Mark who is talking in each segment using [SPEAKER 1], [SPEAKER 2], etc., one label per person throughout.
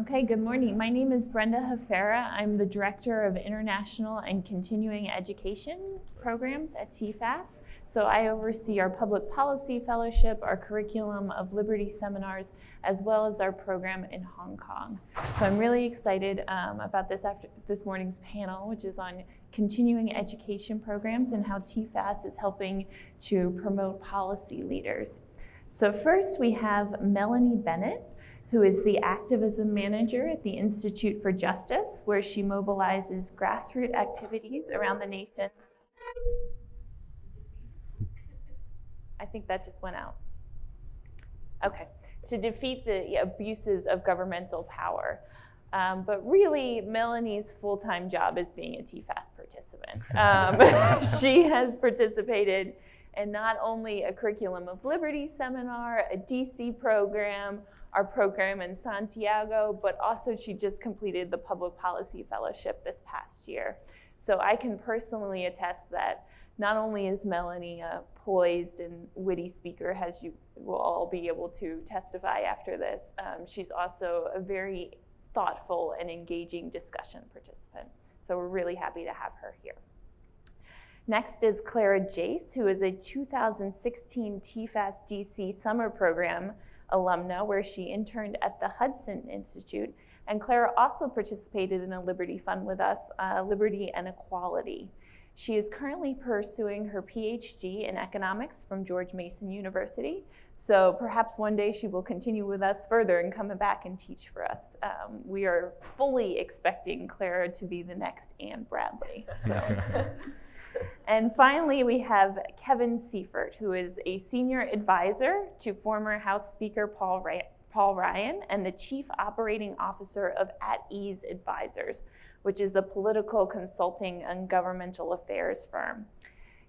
[SPEAKER 1] Okay, good morning. My name is Brenda Hafera. I'm the Director of International and Continuing Education Programs at TFAS. So I oversee our Public Policy Fellowship, our Curriculum of Liberty Seminars, as well as our program in Hong Kong. So I'm really excited about this morning's panel, which is on continuing education programs and how TFAS is helping to promote policy leaders. So first we have Melanie Benit, who is the Activism Manager at the Institute for Justice, where she mobilizes grassroots activities around the nation. I think that just went out. Okay, to defeat the abuses of governmental power. But really, Melanie's full-time job is being a TFAS participant. She has participated in not only a Curriculum of Liberty seminar, a DC program, our program in Santiago, but also she just completed the Public Policy Fellowship this past year. So I can personally attest that not only is Melanie a poised and witty speaker, as you will all be able to testify after this, she's also a very thoughtful and engaging discussion participant. So we're really happy to have her here. Next is Clara Jace, who is a 2016 TFAS DC summer program alumna, where she interned at the Hudson Institute. And Clara also participated in a Liberty Fund with us, Liberty and Equality. She is currently pursuing her PhD in economics from George Mason University. So perhaps one day she will continue with us further and come back and teach for us. We are fully expecting Clara to be the next Anne Bradley. So. And finally, we have Kevin Seifert, who is a senior advisor to former House Speaker Paul Ryan and the chief operating officer of At Ease Advisors, which is the political consulting and governmental affairs firm.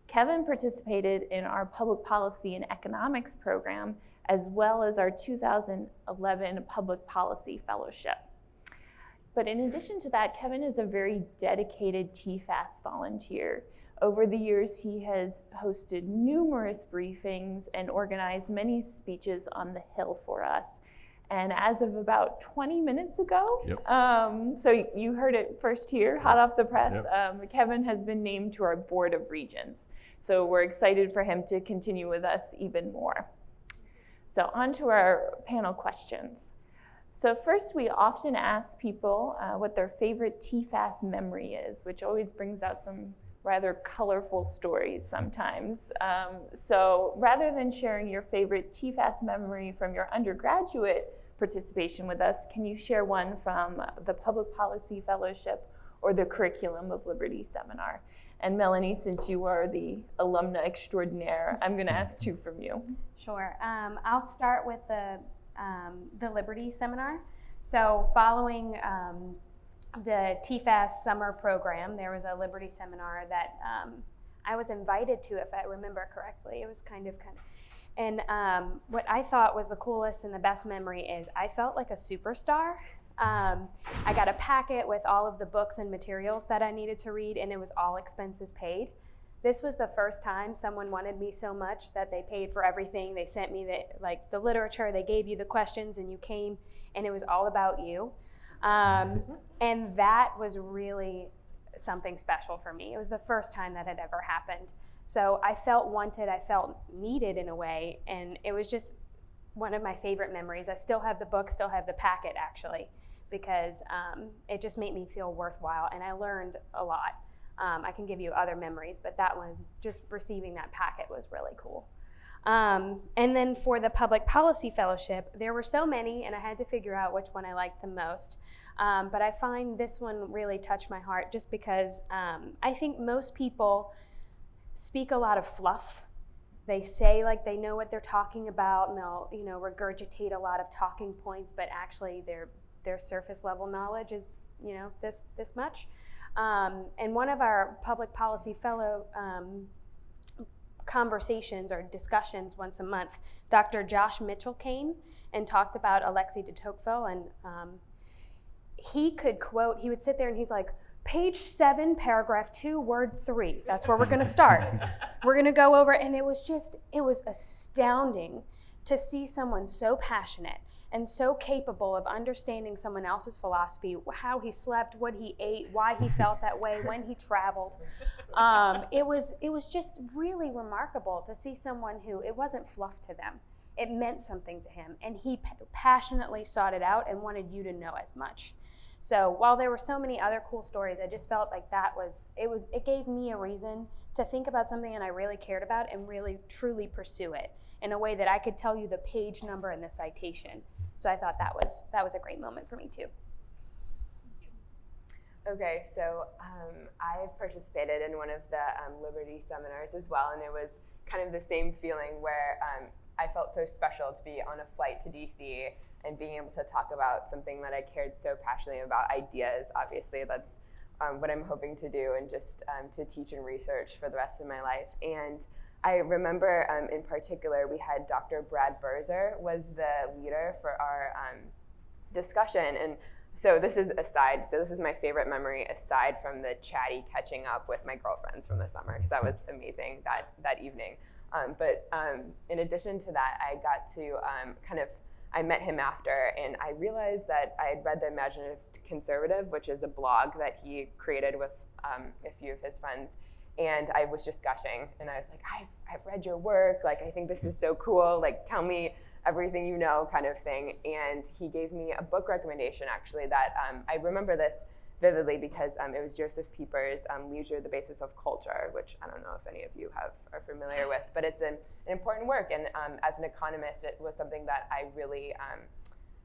[SPEAKER 1] Kevin participated in our public policy and economics program, as well as our 2011 public policy fellowship. But in addition to that, Kevin is a very dedicated TFAS volunteer. Over the years, he has hosted numerous briefings and organized many speeches on the Hill for us. And as of about 20 minutes ago, so you heard it first here, hot off the press, Kevin has been named to our Board of Regents. So we're excited for him to continue with us even more. So on to our panel questions. So first, we often ask people what their favorite TFAS memory is, which always brings out some rather colorful stories sometimes. So rather than sharing your favorite TFAS memory from your undergraduate participation with us, can you share one from the Public Policy Fellowship or the Curriculum of Liberty seminar? And Melanie, since you are the alumna extraordinaire, I'm gonna ask two from you.
[SPEAKER 2] Sure, I'll start with the Liberty seminar. So following the TFAS summer program, there was a Liberty seminar that I was invited to, if I remember correctly. It was kind of, and what I thought was the coolest and the best memory is I felt like a superstar. I got a packet with all of the books and materials that I needed to read, and it was all expenses paid. This was the first time someone wanted me so much that they paid for everything. They sent me the literature, they gave you the questions, and you came, and it was all about you. And that was really something special for me. It was the first time that had ever happened. So I felt wanted, I felt needed in a way, and it was just one of my favorite memories. I still have the book, still have the packet actually, because it just made me feel worthwhile, and I learned a lot. I can give you other memories, but that one, just receiving that packet was really cool. And then for the Public Policy Fellowship, there were so many, and I had to figure out which one I liked the most. But I find this one really touched my heart just because I think most people speak a lot of fluff. They say like they know what they're talking about, and they'll regurgitate a lot of talking points, but actually their surface level knowledge is this much. And one of our Public Policy Fellow conversations or discussions once a month, Dr. Josh Mitchell came and talked about Alexis de Tocqueville, and he could quote, he would sit there and he's like, page 7, paragraph 2, word 3. That's where we're gonna start. We're gonna go over, and it was astounding to see someone so passionate and so capable of understanding someone else's philosophy, how he slept, what he ate, why he felt that way, when he traveled. It was just really remarkable to see someone who, it wasn't fluff to them. It meant something to him, and he passionately sought it out and wanted you to know as much. So while there were so many other cool stories, I just felt like it gave me a reason to think about something that I really cared about and really truly pursue it in a way that I could tell you the page number and the citation. So I thought that was a great moment for me too.
[SPEAKER 3] Okay, so I've participated in one of the Liberty seminars as well, and it was kind of the same feeling where I felt so special to be on a flight to DC and being able to talk about something that I cared so passionately about, ideas. Obviously, that's what I'm hoping to do, and just to teach and research for the rest of my life. And I remember in particular, we had Dr. Brad Berzer was the leader for our discussion. And so this is aside, so this is my favorite memory aside from the chatty catching up with my girlfriends from the summer, because that was amazing that evening. But in addition to that, I got to I met him after, and I realized that I had read The Imaginative Conservative, which is a blog that he created with a few of his friends. And I was just gushing, and I was like, I've read your work, like, I think this is so cool, like, tell me everything you know, kind of thing. And he gave me a book recommendation, actually, that I remember this vividly because it was Joseph Pieper's Leisure, the Basis of Culture, which I don't know if any of you are familiar with, but it's an important work. And as an economist, it was something that I really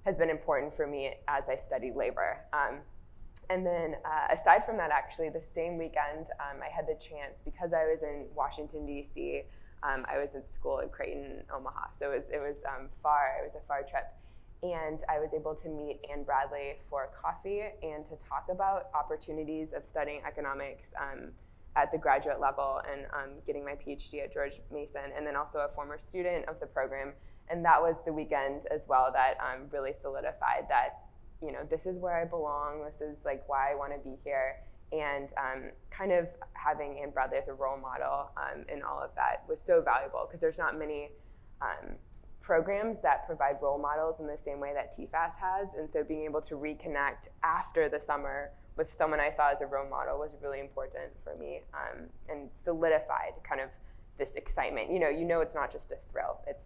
[SPEAKER 3] has been important for me as I studied labor. And then aside from that, actually, the same weekend, I had the chance, because I was in Washington, D.C., I was at school in Creighton, Omaha, so it was far. It was a far trip. And I was able to meet Anne Bradley for coffee and to talk about opportunities of studying economics at the graduate level and getting my PhD at George Mason, and then also a former student of the program. And that was the weekend as well that really solidified that, you know, this is where I belong, this is like why I want to be here. And kind of having Anne Bradley as a role model in all of that was so valuable, because there's not many programs that provide role models in the same way that TFAS has. And so being able to reconnect after the summer with someone I saw as a role model was really important for me, and solidified kind of this excitement. You know, it's not just a thrill, it's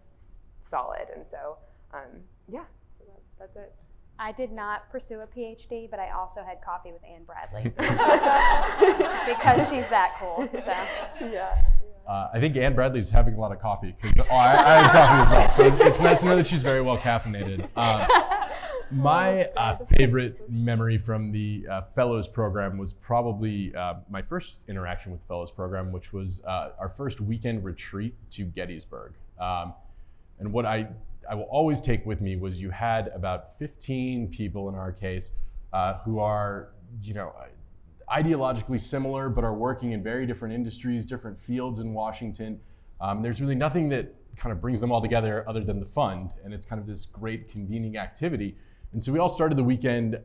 [SPEAKER 3] solid. And so, yeah, so that's it.
[SPEAKER 2] I did not pursue a PhD, but I also had coffee with Anne Bradley because she's that cool. So
[SPEAKER 1] Yeah.
[SPEAKER 4] I think Anne Bradley's having a lot of coffee. I had coffee as well, so it's nice to know that she's very well caffeinated. My favorite memory from the Fellows program was probably my first interaction with the Fellows program, which was our first weekend retreat to Gettysburg. And what I will always take with me was you had about 15 people in our case who are, you know, ideologically similar, but are working in very different industries, different fields in Washington. There's really nothing that kind of brings them all together other than the fund, and it's kind of this great convening activity. And so we all started the weekend,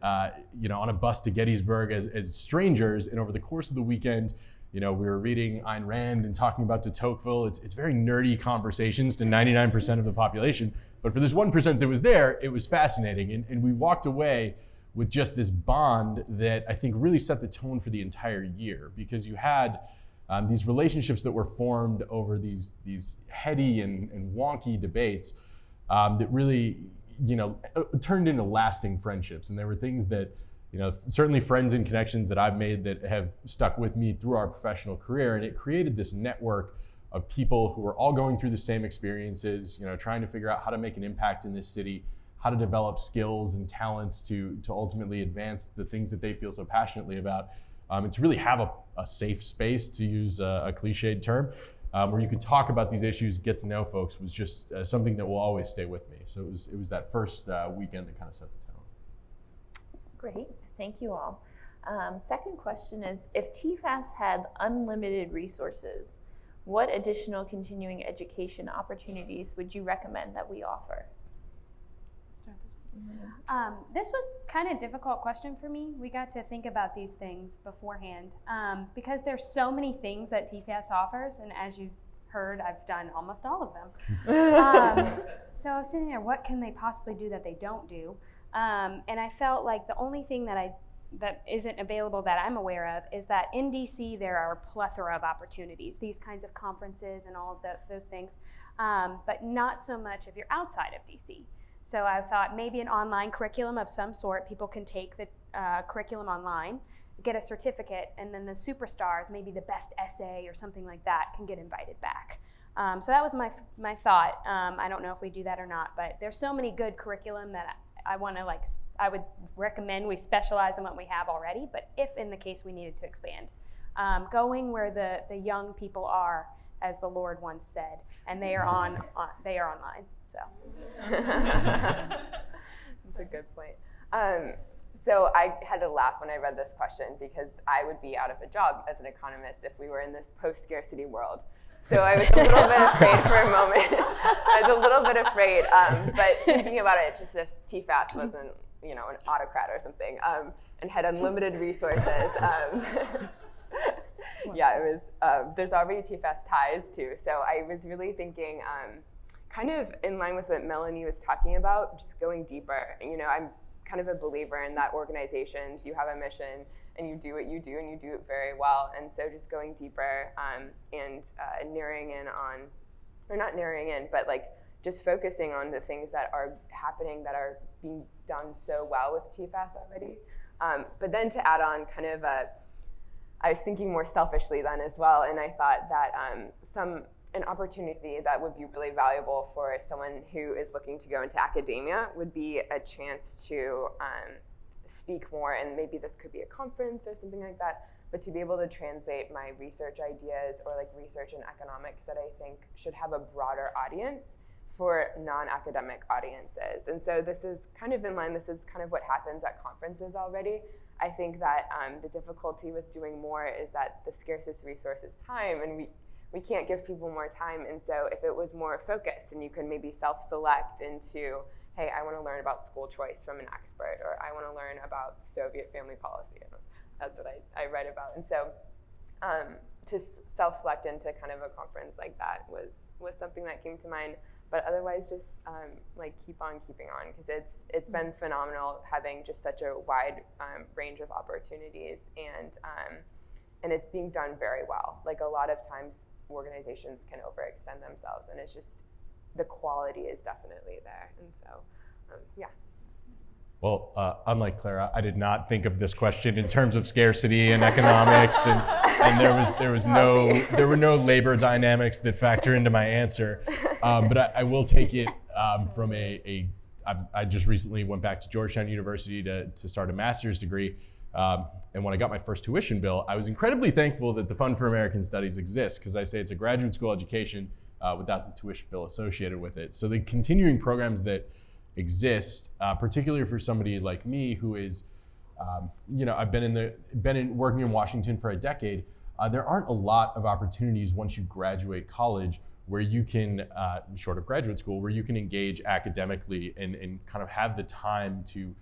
[SPEAKER 4] you know, on a bus to Gettysburg as strangers, and over the course of the weekend, you know, we were reading Ayn Rand and talking about de Tocqueville. It's very nerdy conversations to 99% of the population, but for this 1% that was there, it was fascinating, and we walked away with just this bond that I think really set the tone for the entire year, because you had these relationships that were formed over these heady and wonky debates that really, you know, turned into lasting friendships. And there were things that, you know, certainly friends and connections that I've made that have stuck with me through our professional career. And it created this network of people who were all going through the same experiences, you know, trying to figure out how to make an impact in this city, how to develop skills and talents to ultimately advance the things that they feel so passionately about. And to really have a safe space, to use a cliched term, where you could talk about these issues, get to know folks, was just something that will always stay with me. So it was that first weekend that kind of set the tone.
[SPEAKER 1] Great, thank you all. Second question is, if TFAS had unlimited resources, what additional continuing education opportunities would you recommend that we offer?
[SPEAKER 2] This was kind of a difficult question for me. We got to think about these things beforehand because there's so many things that TFAS offers, and as you heard, I've done almost all of them. So I was sitting there, what can they possibly do that they don't do? And I felt like the only thing that isn't available that I'm aware of is that in DC there are a plethora of opportunities, these kinds of conferences and all of those things, but not so much if you're outside of DC. So I thought maybe an online curriculum of some sort, people can take the curriculum online, get a certificate, and then the superstars, maybe the best essay or something like that, can get invited back. So that was my thought. I don't know if we do that or not, but there's so many good curriculum that I would recommend we specialize in what we have already, but if in the case we needed to expand. Going where the young people are, as the Lord once said, and they are online, so.
[SPEAKER 3] That's a good point. So I had to laugh when I read this question because I would be out of a job as an economist if we were in this post-scarcity world. So I was a little bit afraid for a moment. I was a little bit afraid, but thinking about it, just if TFAS wasn't, an autocrat or something, and had unlimited resources. Yeah, it was. There's already TFAS ties too. So I was really thinking, kind of in line with what Melanie was talking about, just going deeper. I'm kind of a believer in that organizations, you have a mission and you do what you do and you do it very well. And so just going deeper and narrowing in on, or not narrowing in, but like just focusing on the things that are happening that are being done so well with TFAS already. But then to add on kind of I was thinking more selfishly then as well, and I thought that an opportunity that would be really valuable for someone who is looking to go into academia would be a chance to speak more, and maybe this could be a conference or something like that, but to be able to translate my research ideas or like research in economics that I think should have a broader audience for non-academic audiences. And so this is kind of in line, this is kind of what happens at conferences already. I think that the difficulty with doing more is that the scarcest resource is time, and we can't give people more time. And so if it was more focused and you can maybe self-select into, hey, I want to learn about school choice from an expert, or I want to learn about Soviet family policy. That's what I write about. And so to self-select into kind of a conference like that was something that came to mind. But otherwise, just like keep on keeping on, because it's been phenomenal having just such a wide range of opportunities, and it's being done very well. Like a lot of times, organizations can overextend themselves, and it's just the quality is definitely there. And so, yeah.
[SPEAKER 4] Well, unlike Clara, I did not think of this question in terms of scarcity and economics, and there were no labor dynamics that factor into my answer. But I will take it from I just recently went back to Georgetown University to start a master's degree. And when I got my first tuition bill, I was incredibly thankful that the Fund for American Studies exists, because I say it's a graduate school education without the tuition bill associated with it. So the continuing programs that exist, particularly for somebody like me who is, I've been working in Washington for a decade. There aren't a lot of opportunities once you graduate college where you can, short of graduate school, where you can engage academically and kind of have the time to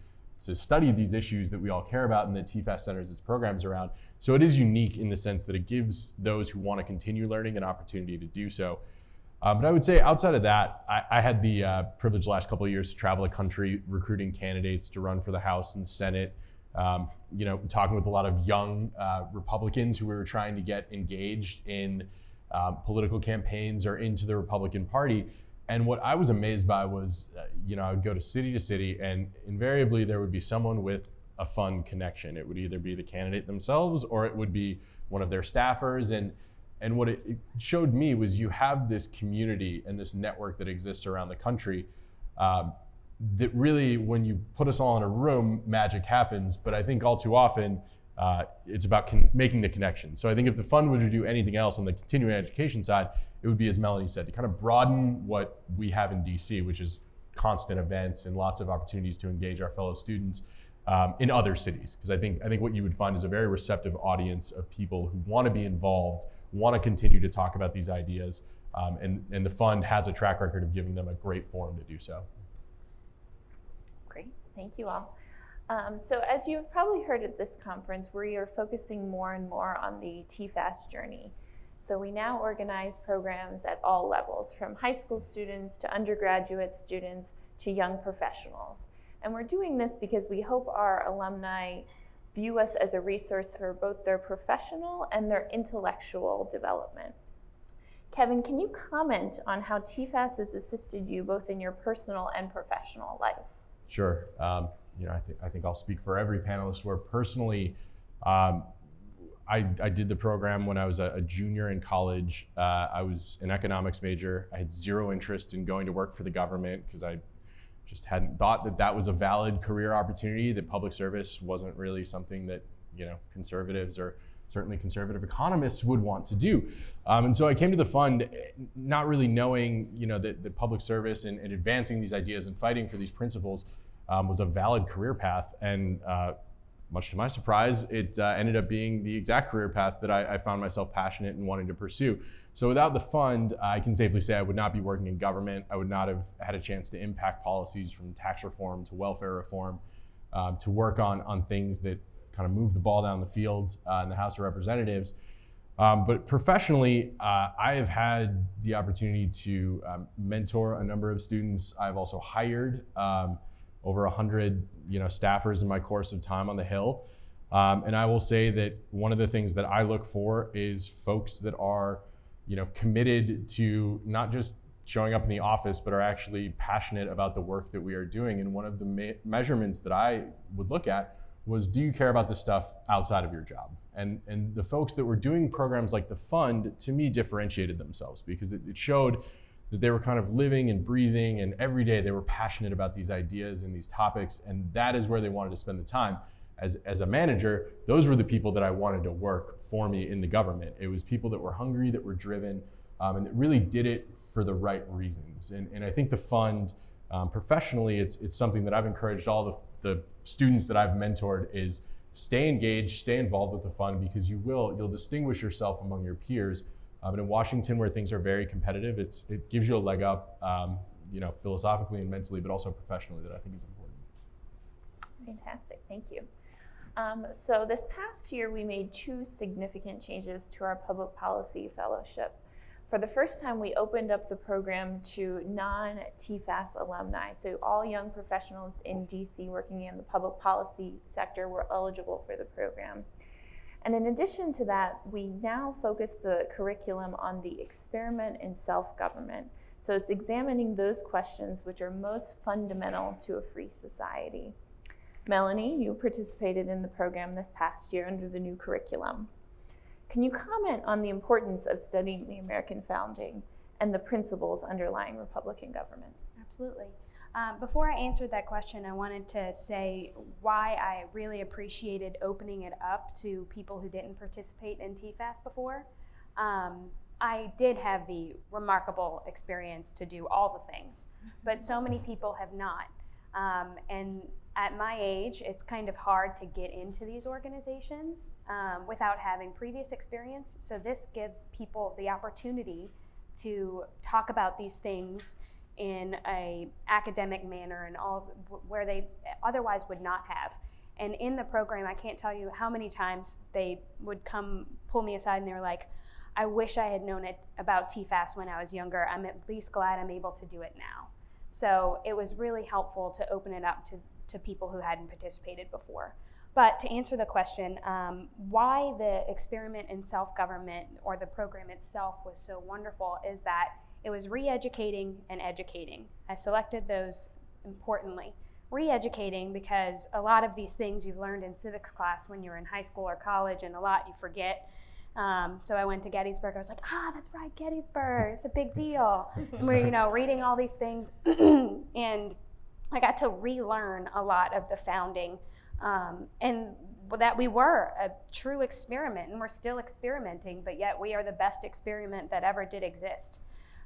[SPEAKER 4] study these issues that we all care about and that TFAS centers its programs around. So it is unique in the sense that it gives those who want to continue learning an opportunity to do so. But I would say outside of that, I had the privilege the last couple of years to travel the country recruiting candidates to run for the House and Senate, talking with a lot of young Republicans who were trying to get engaged in political campaigns or into the Republican Party. And what I was amazed by was, I would go to city, and invariably there would be someone with a fund connection. It would either be the candidate themselves or it would be one of their staffers. And what it showed me was you have this community and this network that exists around the country that really, when you put us all in a room, magic happens. But I think all too often, it's about making the connection. So I think if the fund were to do anything else on the continuing education side, it would be, as Melanie said, to kind of broaden what we have in DC, which is constant events and lots of opportunities to engage our fellow students in other cities. Because I think what you would find is a very receptive audience of people who want to be involved, want to continue to talk about these ideas, and the fund has a track record of giving them a great forum to do so.
[SPEAKER 1] Great, thank you all. So as you've probably heard at this conference, we are focusing more and more on the TFAS journey. So we now organize programs at all levels, from high school students to undergraduate students to young professionals. And we're doing this because we hope our alumni view us as a resource for both their professional and their intellectual development. Kevin, can you comment on how TFAS has assisted you both in your personal and professional life?
[SPEAKER 4] Sure. I think I'll speak for every panelist where personally, I did the program when I was a junior in college. I was an economics major. I had zero interest in going to work for the government because I just hadn't thought that was a valid career opportunity, that public service wasn't really something that, conservatives or certainly conservative economists would want to do. And so I came to the fund not really knowing, that public service and advancing these ideas and fighting for these principles was a valid career path. And much to my surprise, it ended up being the exact career path that I found myself passionate and wanting to pursue. So without the fund, I can safely say I would not be working in government. I would not have had a chance to impact policies from tax reform to welfare reform, to work on things that kind of move the ball down the field in the House of Representatives. But professionally, I have had the opportunity to mentor a number of students. I've also hired over 100 staffers in my course of time on the Hill. And I will say that one of the things that I look for is folks that are committed to not just showing up in the office, but are actually passionate about the work that we are doing. And one of the measurements that I would look at was, do you care about this stuff outside of your job? And the folks that were doing programs like the fund, to me, differentiated themselves because it showed that they were kind of living and breathing, and every day they were passionate about these ideas and these topics, and that is where they wanted to spend the time. As a manager, those were the people that I wanted to work for me in the government. It was people that were hungry, that were driven, and that really did it for the right reasons. And I think the fund, professionally, it's something that I've encouraged all the students that I've mentored is stay engaged, stay involved with the fund, because you'll distinguish yourself among your peers. And in Washington, where things are very competitive, it gives you a leg up, philosophically and mentally, but also professionally, that I think is important.
[SPEAKER 1] Fantastic, thank you. So this past year, we made 2 significant changes to our public policy fellowship. For the first time, we opened up the program to non-TFAS alumni. So all young professionals in DC working in the public policy sector were eligible for the program. And in addition to that, we now focus the curriculum on the experiment in self-government. So it's examining those questions which are most fundamental to a free society. Melanie, you participated in the program this past year under the new curriculum. Can you comment on the importance of studying the American founding and the principles underlying Republican government?
[SPEAKER 2] Absolutely. Before I answered that question, I wanted to say why I really appreciated opening it up to people who didn't participate in TFAS before. I did have the remarkable experience to do all the things, but so many people have not. And at my age, it's kind of hard to get into these organizations without having previous experience. So this gives people the opportunity to talk about these things in an academic manner and all where they otherwise would not have. And in the program, I can't tell you how many times they would come pull me aside and they were like, I wish I had known about TFAS when I was younger. I'm at least glad I'm able to do it now. So it was really helpful to open it up to people who hadn't participated before. But to answer the question, why the experiment in self-government or the program itself was so wonderful is that it was re-educating and educating. I selected those importantly. Re-educating because a lot of these things you've learned in civics class when you're in high school or college, and a lot you forget. So I went to Gettysburg. I was like, that's right, Gettysburg. It's a big deal. And we're, reading all these things, and I got to relearn a lot of the founding, and that we were a true experiment, and we're still experimenting, but yet we are the best experiment that ever did exist.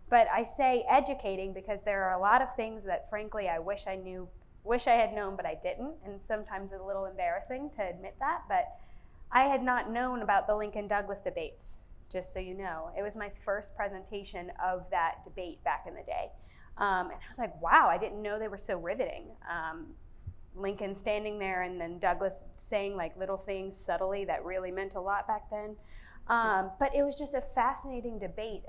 [SPEAKER 2] But I say educating because there are a lot of things that, frankly, I wish I had known, but I didn't, and sometimes it's a little embarrassing to admit that, but I had not known about the Lincoln-Douglas debates, just so you know. It was my first presentation of that debate back in the day. And I was like, wow, I didn't know they were so riveting. Lincoln standing there and then Douglas saying like little things subtly that really meant a lot back then. But it was just a fascinating debate,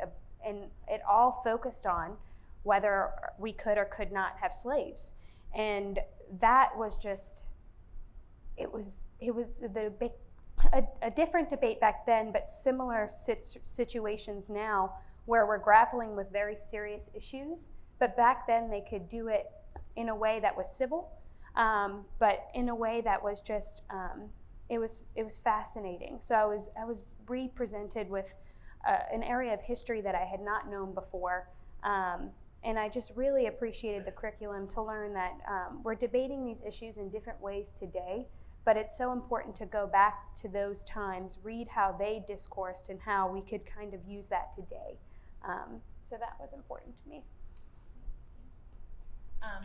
[SPEAKER 2] and it all focused on whether we could or could not have slaves. And that was just, it was a different debate back then, but similar situations now where we're grappling with very serious issues. But back then they could do it in a way that was civil, but in a way that was just, it was fascinating. So I was represented with an area of history that I had not known before. And I just really appreciated the curriculum to learn that we're debating these issues in different ways today, but it's so important to go back to those times, read how they discoursed and how we could kind of use that today. So that was important to me.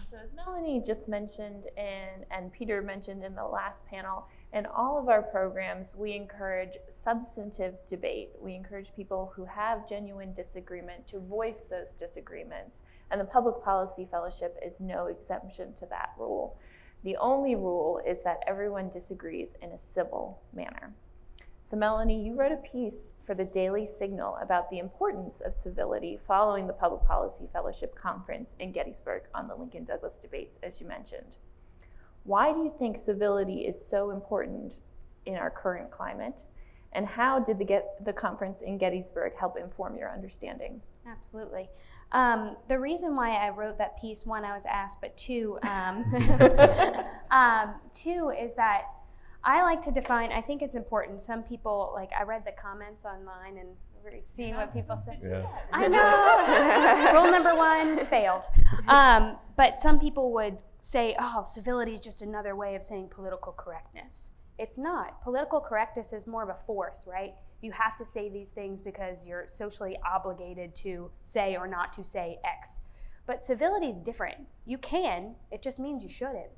[SPEAKER 1] So as Melanie just mentioned and Peter mentioned in the last panel, in all of our programs, we encourage substantive debate. We encourage people who have genuine disagreement to voice those disagreements. And the Public Policy Fellowship is no exemption to that rule. The only rule is that everyone disagrees in a civil manner. So Melanie, you wrote a piece for the Daily Signal about the importance of civility following the Public Policy Fellowship Conference in Gettysburg on the Lincoln-Douglas debates, as you mentioned. Why do you think civility is so important in our current climate? And how did the conference in Gettysburg help inform your understanding?
[SPEAKER 2] Absolutely. The reason why I wrote that piece, one, I was asked, but two, two is that I like to define, I think it's important. Some people, like I read the comments online and we're seeing what people say.
[SPEAKER 4] Yeah.
[SPEAKER 2] I know. Rule number 1 failed. But some people would say, oh, civility is just another way of saying political correctness. It's not. Political correctness is more of a force, right? You have to say these things because you're socially obligated to say or not to say X. But civility is different. You can, it just means you shouldn't.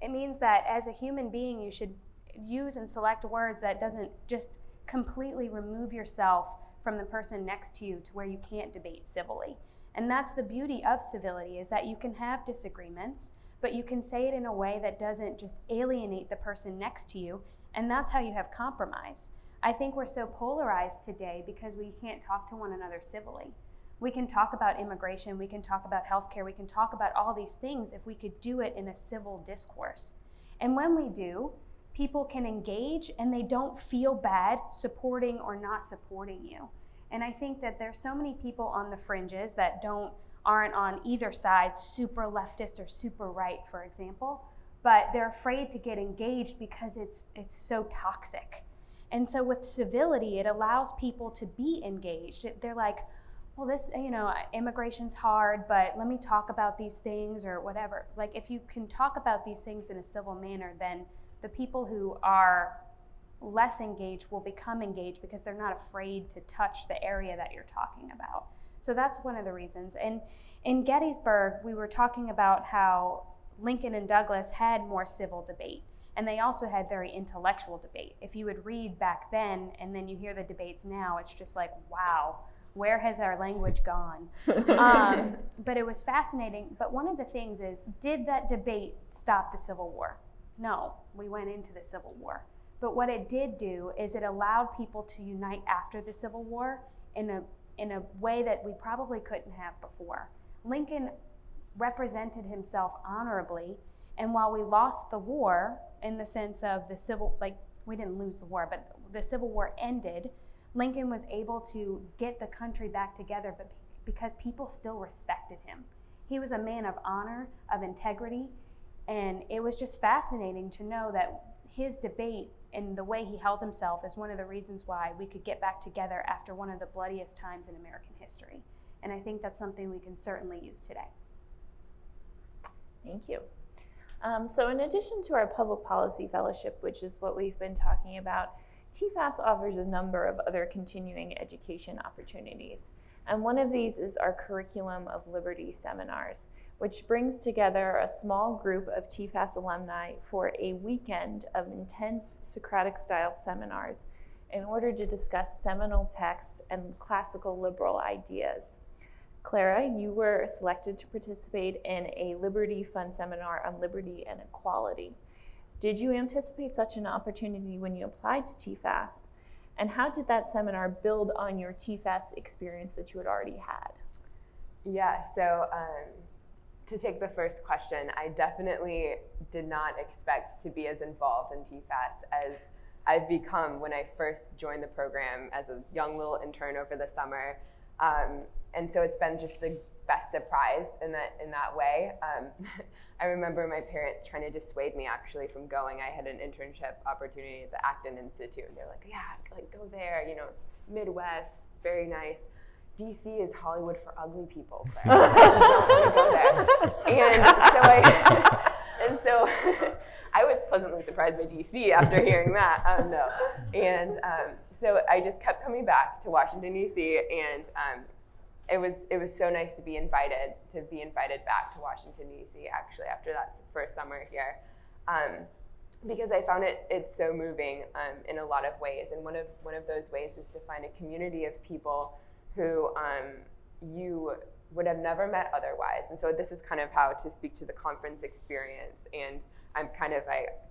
[SPEAKER 2] It means that as a human being, you should use and select words that doesn't just completely remove yourself from the person next to you to where you can't debate civilly. And that's the beauty of civility, is that you can have disagreements, but you can say it in a way that doesn't just alienate the person next to you, and that's how you have compromise. I think we're so polarized today because we can't talk to one another civilly. We can talk about immigration, we can talk about healthcare, we can talk about all these things if we could do it in a civil discourse. And when we do, people can engage and they don't feel bad supporting or not supporting you. And I think that there's so many people on the fringes that aren't on either side, super leftist or super right, for example, but they're afraid to get engaged because it's so toxic. And so with civility, it allows people to be engaged. They're like, well, this, immigration's hard, but let me talk about these things or whatever. Like, if you can talk about these things in a civil manner, then the people who are less engaged will become engaged because they're not afraid to touch the area that you're talking about. So that's one of the reasons. And in Gettysburg, we were talking about how Lincoln and Douglas had more civil debate, and they also had very intellectual debate. If you would read back then and then you hear the debates now, it's just like, wow, where has our language gone? But it was fascinating. But one of the things is, did that debate stop the Civil War? No, we went into the Civil War. But what it did do is it allowed people to unite after the Civil War in a way that we probably couldn't have before. Lincoln represented himself honorably, and while we lost the war in the sense of we didn't lose the war, but the Civil War ended, Lincoln was able to get the country back together, but because people still respected him. He was a man of honor, of integrity, and it was just fascinating to know that his debate and the way he held himself is one of the reasons why we could get back together after one of the bloodiest times in American history. And I think that's something we can certainly use today.
[SPEAKER 1] Thank you. So in addition to our Public Policy Fellowship, which is what we've been talking about, TFAS offers a number of other continuing education opportunities. And one of these is our Curriculum of Liberty seminars, which brings together a small group of TFAS alumni for a weekend of intense Socratic-style seminars in order to discuss seminal texts and classical liberal ideas. Clara, you were selected to participate in a Liberty Fund seminar on liberty and equality. Did you anticipate such an opportunity when you applied to TFAS? And how did that seminar build on your TFAS experience that you had already had?
[SPEAKER 3] Yeah, so to take the first question, I definitely did not expect to be as involved in TFAS as I've become when I first joined the program as a young little intern over the summer. And so it's been just the best surprise in that way. I remember my parents trying to dissuade me actually from going. I had an internship opportunity at the Acton Institute, and they're like, yeah, like go there, you know, it's Midwest, very nice. DC is Hollywood for ugly people, Clara. You don't want to go there. And so I was pleasantly surprised by DC after hearing that. So I just kept coming back to Washington DC, and it was so nice to be invited back to Washington DC actually after that first summer here, because I found it's so moving in a lot of ways, and one of those ways is to find a community of people who you would have never met otherwise. And so this is kind of how to speak to the conference experience. And I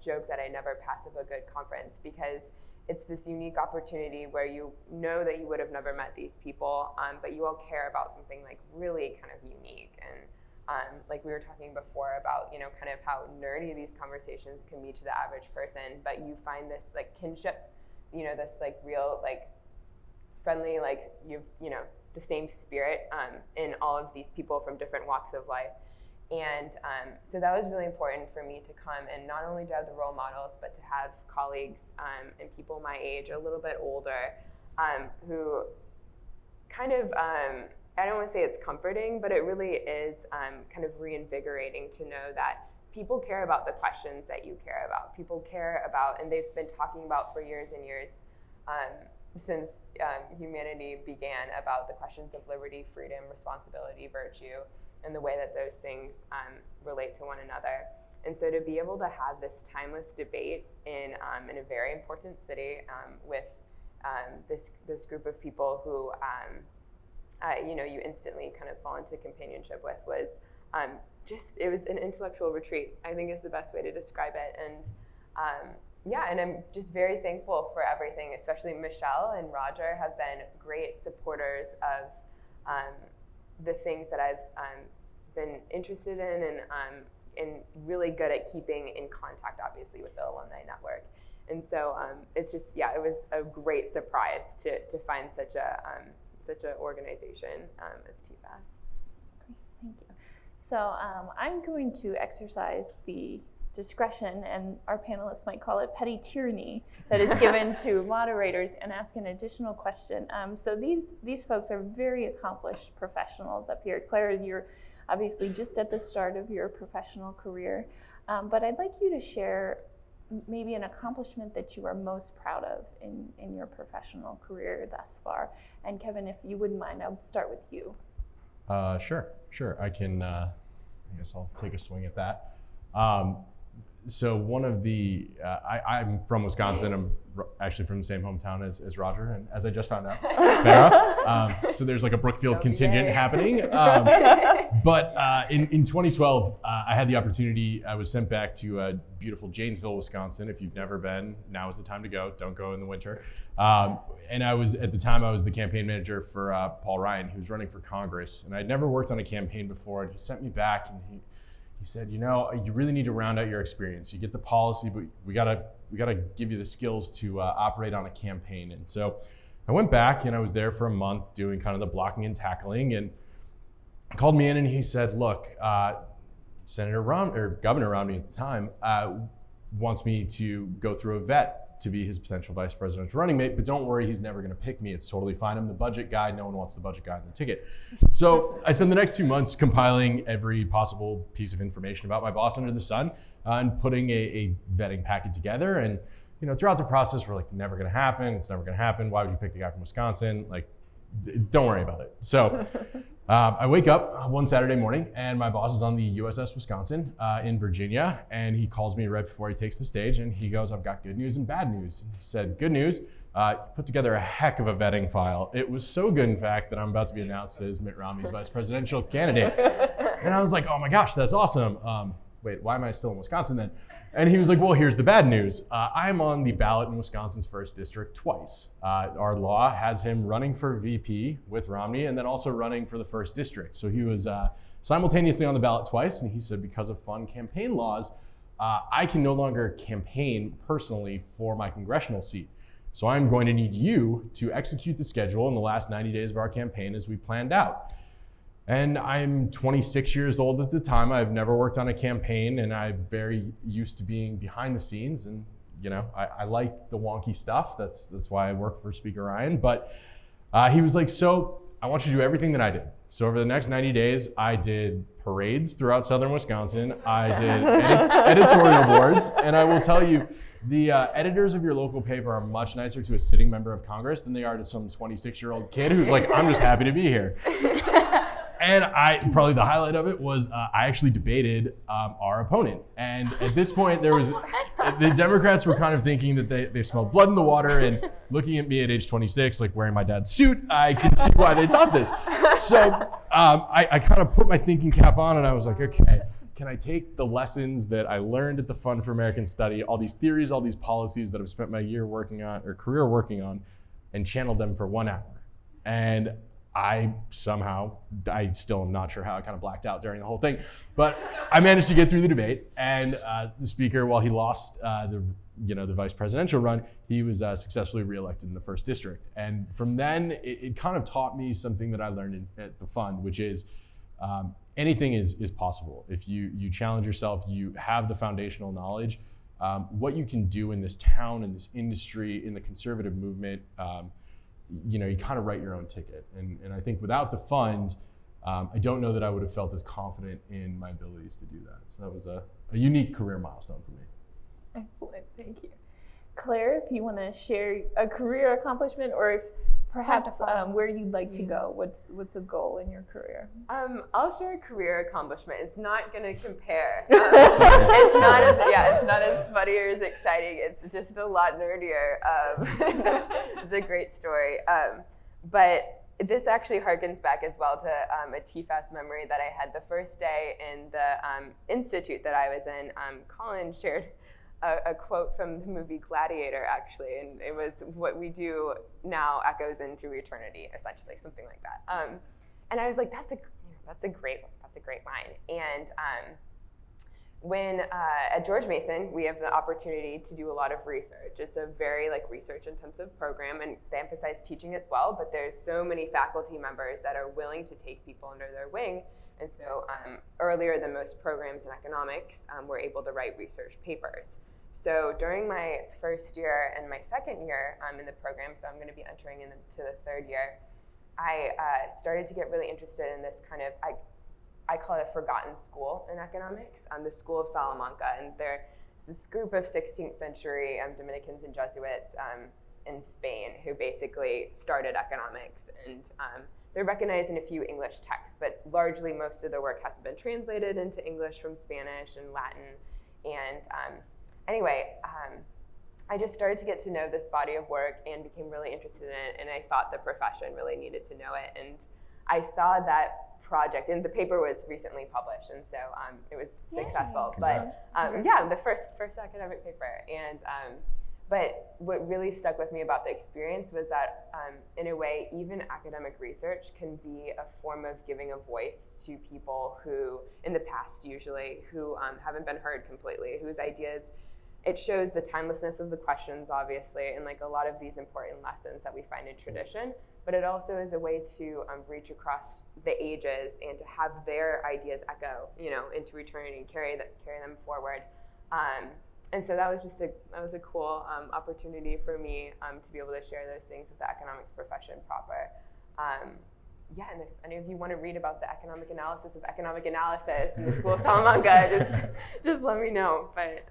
[SPEAKER 3] joke that I never pass up a good conference, because it's this unique opportunity where you know that you would have never met these people, but you all care about something like really kind of unique. And like we were talking before about, you know, kind of how nerdy these conversations can be to the average person, but you find this like kinship, you know, this like real like friendly, like you know, the same spirit in all of these people from different walks of life. And so that was really important for me to come and not only to have the role models, but to have colleagues and people my age, a little bit older, who kind of, I don't want to say it's comforting, but it really is kind of reinvigorating to know that people care about the questions that you care about. People care about, and they've been talking about for years and years, since humanity began, about the questions of liberty, freedom, responsibility, virtue, and the way that those things relate to one another. And so to be able to have this timeless debate in a very important city with this group of people who you know, you instantly kind of fall into companionship with was it was an intellectual retreat, I think is the best way to describe it. And yeah, and I'm just very thankful for everything, especially Michelle and Roger have been great supporters of the things that I've been interested in, and really good at keeping in contact, obviously, with the alumni network. And so it's just, yeah, it was a great surprise to find such an organization as TFAS.
[SPEAKER 1] Great, thank you. So I'm going to exercise the discretion, and our panelists might call it petty tyranny, that is given to moderators, and ask an additional question. So these folks are very accomplished professionals up here. Clara, you're obviously just at the start of your professional career, but I'd like you to share maybe an accomplishment that you are most proud of in your professional career thus far. And Kevin, if you wouldn't mind, I would start with you.
[SPEAKER 4] Sure. I can, I guess I'll take a swing at that. So one of the, I'm from Wisconsin. I'm actually from the same hometown as Roger, and as I just found out, Hafera. So there's like a Brookfield contingent happening. But in 2012, I had the opportunity, I was sent back to beautiful Janesville, Wisconsin. If you've never been, now is the time to go. Don't go in the winter. And at the time, I was the campaign manager for Paul Ryan, who was running for Congress. And I'd never worked on a campaign before, and he sent me back, and he said, you know, you really need to round out your experience. You get the policy, but we gotta give you the skills to operate on a campaign. And so I went back, and I was there for a month doing kind of the blocking and tackling, and called me in, and he said, look, Governor Romney at the time wants me to go through a vet to be his potential vice presidential running mate, but don't worry, he's never gonna pick me. It's totally fine. I'm the budget guy. No one wants the budget guy on the ticket. So I spent the next 2 months compiling every possible piece of information about my boss under the sun and putting a vetting packet together. And you know, throughout the process, we're like, never gonna happen. It's never gonna happen. Why would you pick the guy from Wisconsin? Like, don't worry about it. So I wake up one Saturday morning, and my boss is on the USS Wisconsin in Virginia, and he calls me right before he takes the stage, and he goes, I've got good news and bad news. He said, good news, put together a heck of a vetting file. It was so good, in fact, that I'm about to be announced as Mitt Romney's vice presidential candidate. And I was like, oh my gosh, that's awesome. wait, why am I still in Wisconsin then? And he was like, well, here's the bad news. I'm on the ballot in Wisconsin's 1st district twice. Our law has him running for VP with Romney and then also running for the 1st district. So he was simultaneously on the ballot twice. And he said, because of fun campaign laws, I can no longer campaign personally for my congressional seat. So I'm going to need you to execute the schedule in the last 90 days of our campaign as we planned out. And I'm 26 years old at the time. I've never worked on a campaign, and I'm very used to being behind the scenes. And I like the wonky stuff. That's why I work for Speaker Ryan. But he was like, so I want you to do everything that I did. So over the next 90 days, I did parades throughout southern Wisconsin. I did editorial boards. And I will tell you, the editors of your local paper are much nicer to a sitting member of Congress than they are to some 26-year-old kid who's like, I'm just happy to be here. And probably the highlight of it was I actually debated our opponent. And at this point, the Democrats were kind of thinking that they smelled blood in the water, and looking at me at age 26, like wearing my dad's suit, I can see why they thought this. So I kind of put my thinking cap on, and I was like, okay, can I take the lessons that I learned at the Fund for American Study, all these theories, all these policies that I've spent my career working on, and channel them for 1 hour? And I still am not sure how, I kind of blacked out during the whole thing, but I managed to get through the debate. And the speaker, while he lost the vice presidential run, he was successfully reelected in the 1st district. And from then, it kind of taught me something that I learned at the Fund, which is anything is possible. If you challenge yourself, you have the foundational knowledge, what you can do in this town, in this industry, in the conservative movement, you kind of write your own ticket. And I think without the Fund, I don't know that I would have felt as confident in my abilities to do that. So that was a unique career milestone for me.
[SPEAKER 1] Excellent, thank you. Claire, if you want to share a career accomplishment, or if perhaps where you'd like to go, what's a goal in your career?
[SPEAKER 3] I'll share a career accomplishment. It's not going to compare. It's not as funny or as exciting. It's just a lot nerdier. It's a great story. But this actually harkens back as well to a TFAS memory that I had the first day in the institute that I was in. Colin shared a quote from the movie Gladiator, actually, and it was, what we do now echoes into eternity, essentially, something like that. And I was like, that's a great line. And when at George Mason, we have the opportunity to do a lot of research. It's a very research-intensive program, and they emphasize teaching as well. But there's so many faculty members that are willing to take people under their wing. And so earlier than most programs in economics, we're able to write research papers. So during my first year and my second year in the program, so I'm going to be entering into the 3rd year, I started to get really interested in this kind of, I call it a forgotten school in economics, the School of Salamanca. And there's this group of 16th century Dominicans and Jesuits in Spain who basically started economics. And they're recognized in a few English texts, but largely most of their work hasn't been translated into English from Spanish and Latin. And anyway, I just started to get to know this body of work and became really interested in it, and I thought the profession really needed to know it. And I saw that project, and the paper was recently published, and so it was successful.
[SPEAKER 4] Congrats.
[SPEAKER 3] But the first academic paper. And but what really stuck with me about the experience was that in a way, even academic research can be a form of giving a voice to people who, in the past usually, who haven't been heard completely, whose ideas, it shows the timelessness of the questions, obviously, and a lot of these important lessons that we find in tradition, but it also is a way to reach across the ages and to have their ideas echo, into eternity and carry them forward. And so that was a cool opportunity for me to be able to share those things with the economics profession proper. And if any of you want to read about the economic analysis of economic analysis in the School of Salamanca, just let me know. But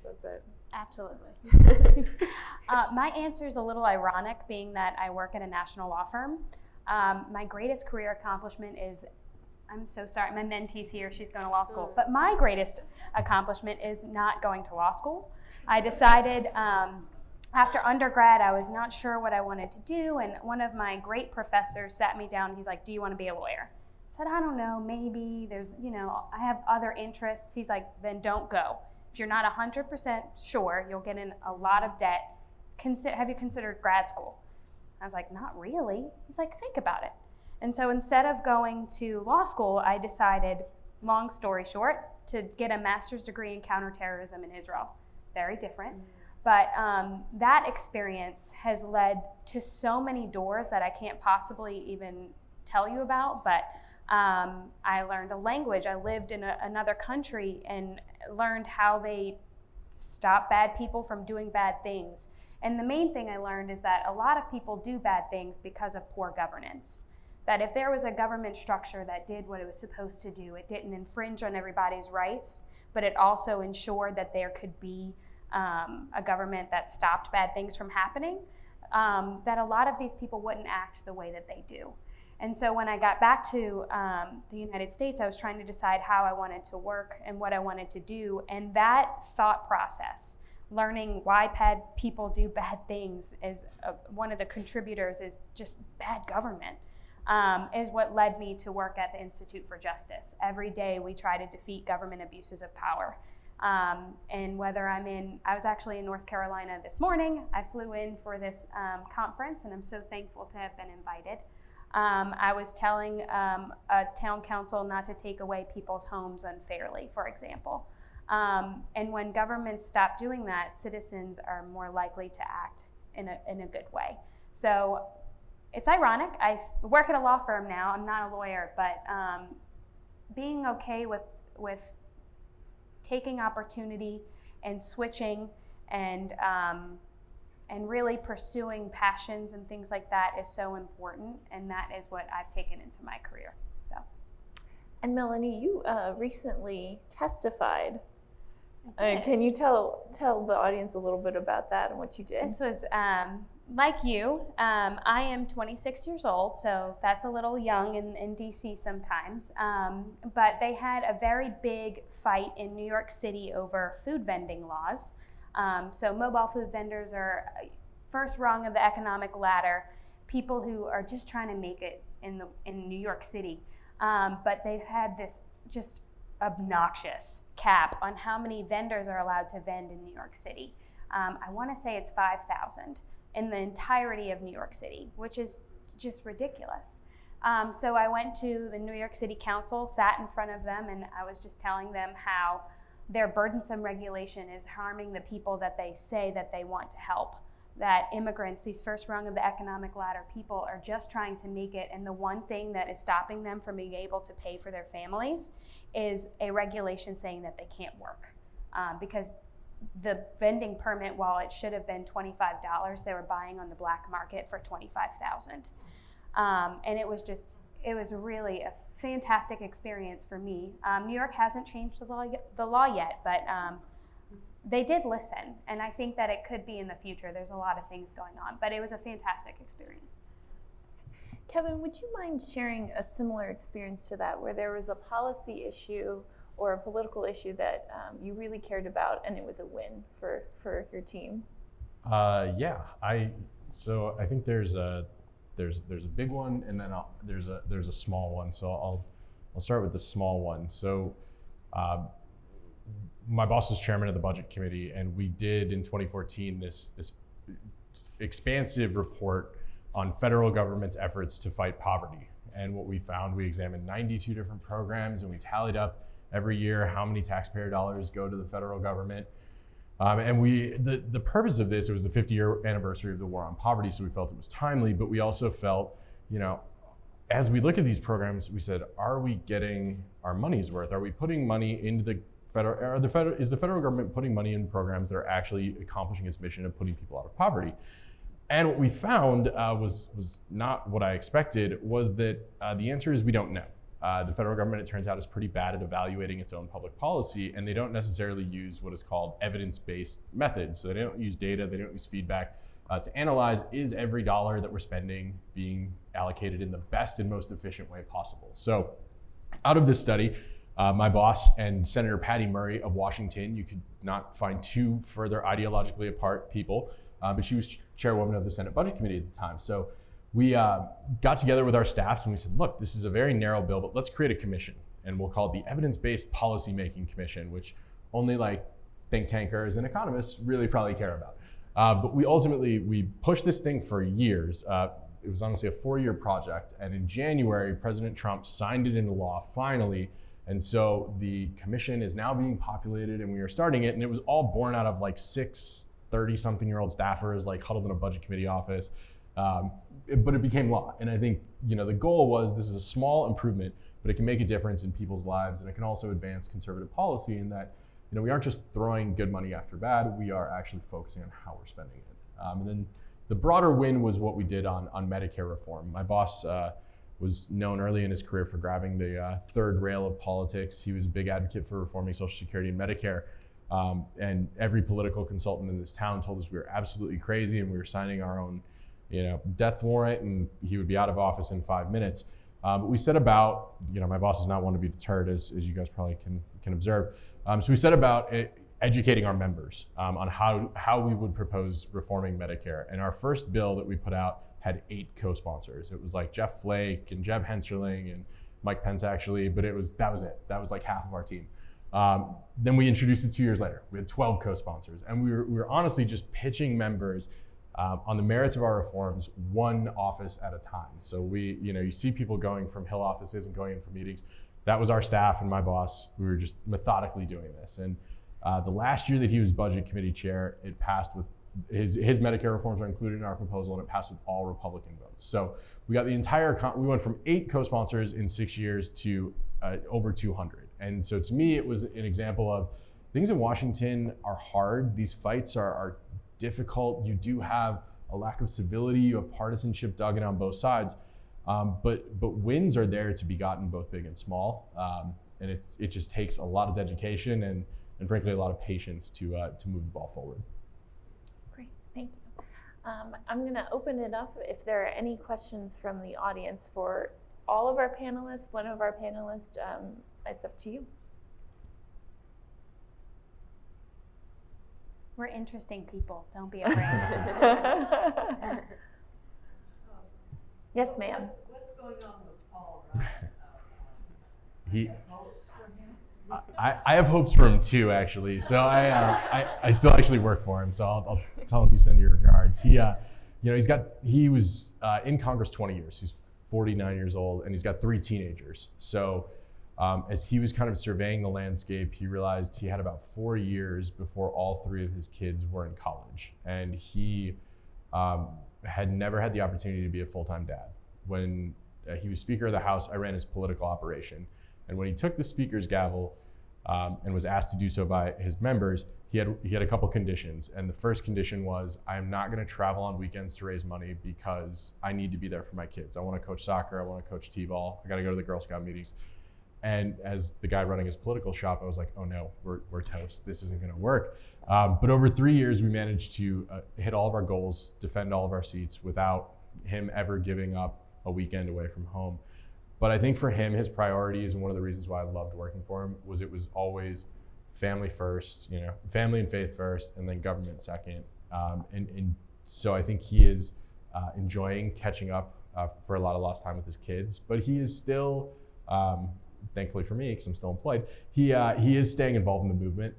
[SPEAKER 3] that's it.
[SPEAKER 2] Absolutely. My answer is a little ironic, being that I work at a national law firm. My greatest career accomplishment is, I'm so sorry, my mentee's here, she's going to law school. But my greatest accomplishment is not going to law school. I decided after undergrad, I was not sure what I wanted to do, and one of my great professors sat me down and he's like, do you want to be a lawyer? I said, I don't know, maybe there's, I have other interests. He's like, then don't go. If you're not 100% sure, you'll get in a lot of debt. Have you considered grad school? I was like, not really. He's like, think about it. And so instead of going to law school, I decided, long story short, to get a master's degree in counterterrorism in Israel. Very different. But that experience has led to so many doors that I can't possibly even tell you about. But I learned a language. I lived in another country and learned how they stop bad people from doing bad things. And the main thing I learned is that a lot of people do bad things because of poor governance. That if there was a government structure that did what it was supposed to do, it didn't infringe on everybody's rights, but it also ensured that there could be a government that stopped bad things from happening, that a lot of these people wouldn't act the way that they do. And so when I got back to the United States, I was trying to decide how I wanted to work and what I wanted to do. And that thought process, learning why bad people do bad things, is one of the contributors is just bad government, is what led me to work at the Institute for Justice. Every day we try to defeat government abuses of power. And whether I was actually in North Carolina this morning. I flew in for this conference, and I'm so thankful to have been invited. I was telling a town council not to take away people's homes unfairly, for example. And when governments stop doing that, citizens are more likely to act in a good way. So it's ironic. I work at a law firm now. I'm not a lawyer, but being okay with taking opportunity and switching and really pursuing passions and things like that is so important, and that is what I've taken into my career. So.
[SPEAKER 1] And Melanie, you recently testified. Can you tell the audience a little bit about that and what you did?
[SPEAKER 2] This was like you. I am 26 years old, so that's a little young in DC sometimes. But they had a very big fight in New York City over food vending laws. So mobile food vendors are first rung of the economic ladder, people who are just trying to make it in New York City. But they've had this just obnoxious cap on how many vendors are allowed to vend in New York City. I want to say it's 5,000 in the entirety of New York City, which is just ridiculous. So I went to the New York City Council, sat in front of them, and I was just telling them how their burdensome regulation is harming the people that they say that they want to help. That immigrants, these first rung of the economic ladder people, are just trying to make it, and the one thing that is stopping them from being able to pay for their families is a regulation saying that they can't work. Because the vending permit, while it should have been $25, they were buying on the black market for $25,000. And it was really a fantastic experience for me. New York hasn't changed the law yet, but they did listen, and I think that it could be in the future. There's a lot of things going on, but it was a fantastic experience.
[SPEAKER 1] Kevin, would you mind sharing a similar experience to that, where there was a policy issue or a political issue that you really cared about, and it was a win for your team?
[SPEAKER 4] Yeah, I think there's a big one, and then there's a small one. So I'll start with the small one. So my boss was chairman of the budget committee, and we did in 2014 this expansive report on federal government's efforts to fight poverty. And what we found, we examined 92 different programs, and we tallied up every year how many taxpayer dollars go to the federal government. And the purpose of this, it was the 50-year anniversary of the war on poverty, so we felt it was timely, but we also felt, as we look at these programs, we said, are we getting our money's worth? Are we putting money into the federal, is the federal government putting money in programs that are actually accomplishing its mission of putting people out of poverty? And what we found was not what I expected, was that the answer is we don't know. The federal government, it turns out, is pretty bad at evaluating its own public policy, and they don't necessarily use what is called evidence-based methods. So they don't use data, they don't use feedback to analyze, is every dollar that we're spending being allocated in the best and most efficient way possible? So out of this study, my boss and Senator Patty Murray of Washington, you could not find two further ideologically apart people, but she was chairwoman of the Senate Budget Committee at the time. So we got together with our staffs and we said, look, this is a very narrow bill, but let's create a commission. And we'll call it the Evidence-Based Policymaking Commission, which only like think tankers and economists really probably care about. But we pushed this thing for years. It was honestly a 4-year project. And in January, President Trump signed it into law finally. And so the commission is now being populated and we are starting it. And it was all born out of like 6 30-something-year-old staffers like huddled in a budget committee office. But it became law. And I think, the goal was this is a small improvement, but it can make a difference in people's lives. And it can also advance conservative policy in that, we aren't just throwing good money after bad, we are actually focusing on how we're spending it. And then the broader win was what we did on Medicare reform. My boss was known early in his career for grabbing the third rail of politics. He was a big advocate for reforming Social Security and Medicare. And every political consultant in this town told us we were absolutely crazy and we were signing our own death warrant and he would be out of office in 5 minutes. But we set about, my boss is not one to be deterred, as you guys probably can observe. So we set about educating our members on how we would propose reforming Medicare. And our first bill that we put out had 8 co-sponsors. It was like Jeff Flake and Jeb Henserling and Mike Pence actually, but that was it. That was like half of our team. Then we introduced it 2 years later. We had 12 co-sponsors, and we were honestly just pitching members on the merits of our reforms, one office at a time. So you see people going from Hill offices and going in for meetings. That was our staff and my boss. We were just methodically doing this. And the last year that he was budget committee chair, it passed with his Medicare reforms are included in our proposal, and it passed with all Republican votes. So we got the entire, we went from 8 co-sponsors in 6 years to over 200. And so to me, it was an example of things in Washington are hard. These fights are difficult. You do have a lack of civility. You have partisanship dug in on both sides. But wins are there to be gotten, both big and small. And it just takes a lot of dedication and frankly, a lot of patience to move the ball forward.
[SPEAKER 1] Great, thank you. I'm gonna open it up if there are any questions from the audience for all of our panelists, one of our panelists. It's up to you.
[SPEAKER 2] We're interesting people, don't be afraid.
[SPEAKER 1] Yes, ma'am.
[SPEAKER 5] What's going on with Paul? Right?
[SPEAKER 4] I have hopes for him too, actually. So I still actually work for him. So I'll tell him you send your regards. He was in Congress 20 years. He's 49 years old, and he's got 3 teenagers. So as he was kind of surveying the landscape, he realized he had about 4 years before all 3 of his kids were in college, and he had never had the opportunity to be a full-time dad. When he was Speaker of the House, I ran his political operation. And when he took the speaker's gavel and was asked to do so by his members, he had a couple conditions. And the first condition was, I am not gonna travel on weekends to raise money because I need to be there for my kids. I wanna coach soccer, I wanna coach t-ball, I gotta go to the Girl Scout meetings. And as the guy running his political shop, I was like, oh no, we're toast, this isn't gonna work. But over 3 years, we managed to hit all of our goals, defend all of our seats without him ever giving up a weekend away from home. But I think for him, his priorities, and one of the reasons why I loved working for him, was it was always family first, family and faith first, and then government second. And so I think he is enjoying catching up for a lot of lost time with his kids, but he is still, thankfully for me, because I'm still employed, he is staying involved in the movement.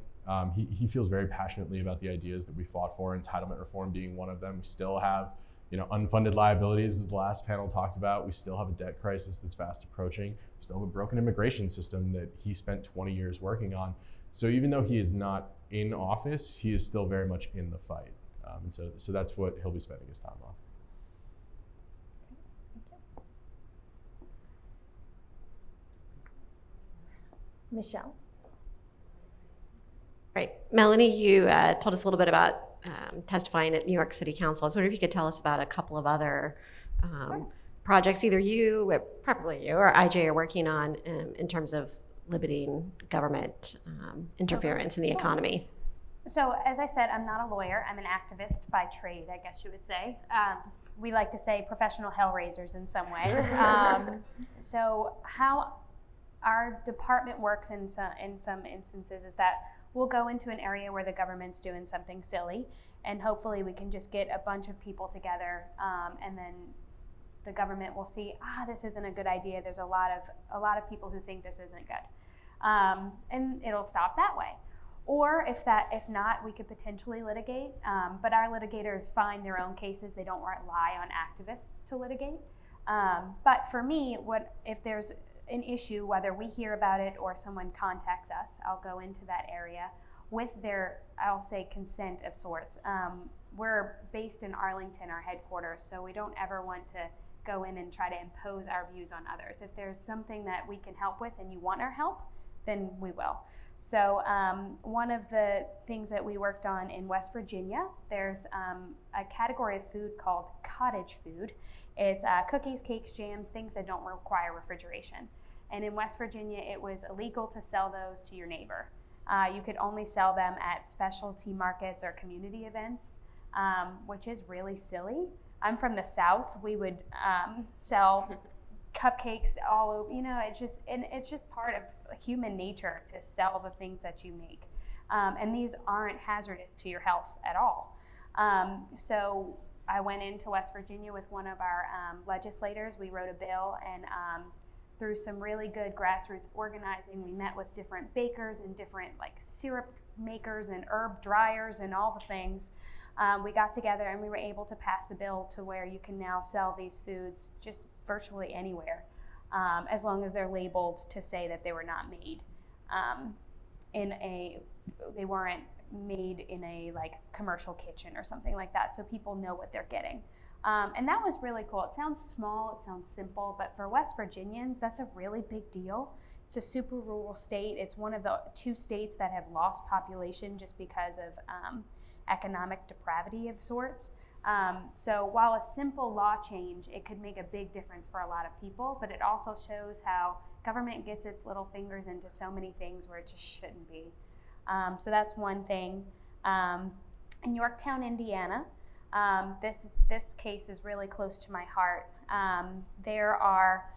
[SPEAKER 4] He feels very passionately about the ideas that we fought for, entitlement reform being one of them. We still have unfunded liabilities, as the last panel talked about. We still have a debt crisis that's fast approaching. We still have a broken immigration system that he spent 20 years working on. So even though he is not in office, he is still very much in the fight. And so that's what he'll be spending his time on.
[SPEAKER 1] Michelle.
[SPEAKER 6] Right. Melanie, you told us a little bit about testifying at New York City Council. I was wondering if you could tell us about a couple of other projects, either you, probably you, or IJ are working on in terms of limiting government interference in the economy.
[SPEAKER 2] So as I said, I'm not a lawyer. I'm an activist by trade, I guess you would say. We like to say professional hellraisers in some way. So how our department works in some instances is that we'll go into an area where the government's doing something silly, and hopefully we can just get a bunch of people together and then the government will see, this isn't a good idea. There's a lot of people who think this isn't good, and it'll stop that way. Or if not, we could potentially litigate. But our litigators find their own cases. They don't rely on activists to litigate. But for me, if there's an issue, whether we hear about it or someone contacts us, I'll go into that area with their, I'll say, consent of sorts. We're based in Arlington, our headquarters, so we don't ever want to go in and try to impose our views on others. If there's something that we can help with and you want our help, then we will. So one of the things that we worked on in West Virginia, there's a category of food called cottage food. It's cookies, cakes, jams, things that don't require refrigeration. And in West Virginia, it was illegal to sell those to your neighbor. You could only sell them at specialty markets or community events, which is really silly. I'm from the South. We would sell cupcakes all over, it's just part of human nature to sell the things that you make. And these aren't hazardous to your health at all. So I went into West Virginia with one of our legislators. We wrote a bill, and through some really good grassroots organizing, we met with different bakers and different syrup makers and herb dryers and all the things. We got together and we were able to pass the bill to where you can now sell these foods just virtually anywhere, as long as they're labeled to say that they were not made they weren't made in a commercial kitchen or something like that, so people know what they're getting. And that was really cool. It sounds small, it sounds simple, but for West Virginians, that's a really big deal. It's a super rural state. It's one of the 2 states that have lost population just because of economic depravity of sorts. So while a simple law change, it could make a big difference for a lot of people, but it also shows how government gets its little fingers into so many things where it just shouldn't be. So that's one thing. In Yorktown, Indiana, this case is really close to my heart. There are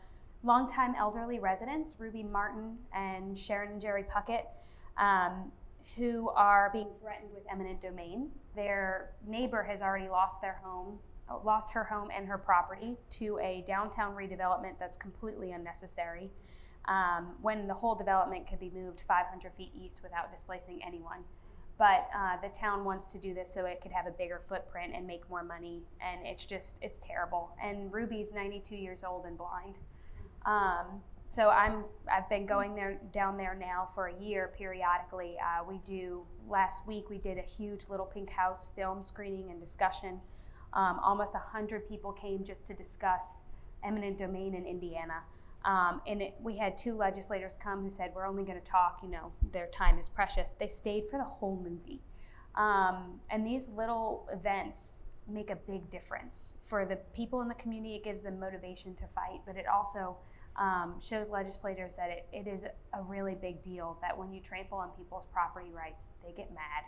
[SPEAKER 2] longtime elderly residents, Ruby Martin and Sharon and Jerry Puckett, who are being threatened with eminent domain. Their neighbor has already lost her home and her property to a downtown redevelopment that's completely unnecessary, when the whole development could be moved 500 feet east without displacing anyone. But the town wants to do this so it could have a bigger footprint and make more money, and it's terrible. And Ruby's 92 years old and blind. So I've been going down there now for a year periodically. Last week we did a huge Little Pink House film screening and discussion. Almost 100 people came just to discuss eminent domain in Indiana. We had 2 legislators come who said, we're only going to talk, their time is precious. They stayed for the whole movie. And these little events make a big difference for the people in the community. It gives them motivation to fight, but it also shows legislators that it is a really big deal that when you trample on people's property rights, they get mad.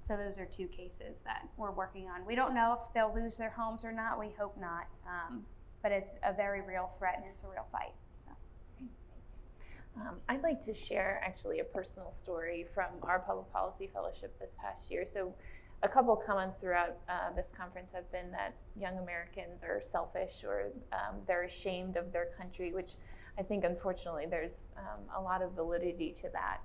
[SPEAKER 2] So those are 2 cases that we're working on. We don't know if they'll lose their homes or not. We hope not. But it's a very real threat and it's a real fight. So.
[SPEAKER 1] Thank you. I'd like to share actually a personal story from our public policy fellowship this past year. So a couple of comments throughout this conference have been that young Americans are selfish or they're ashamed of their country, which I think unfortunately there's a lot of validity to that.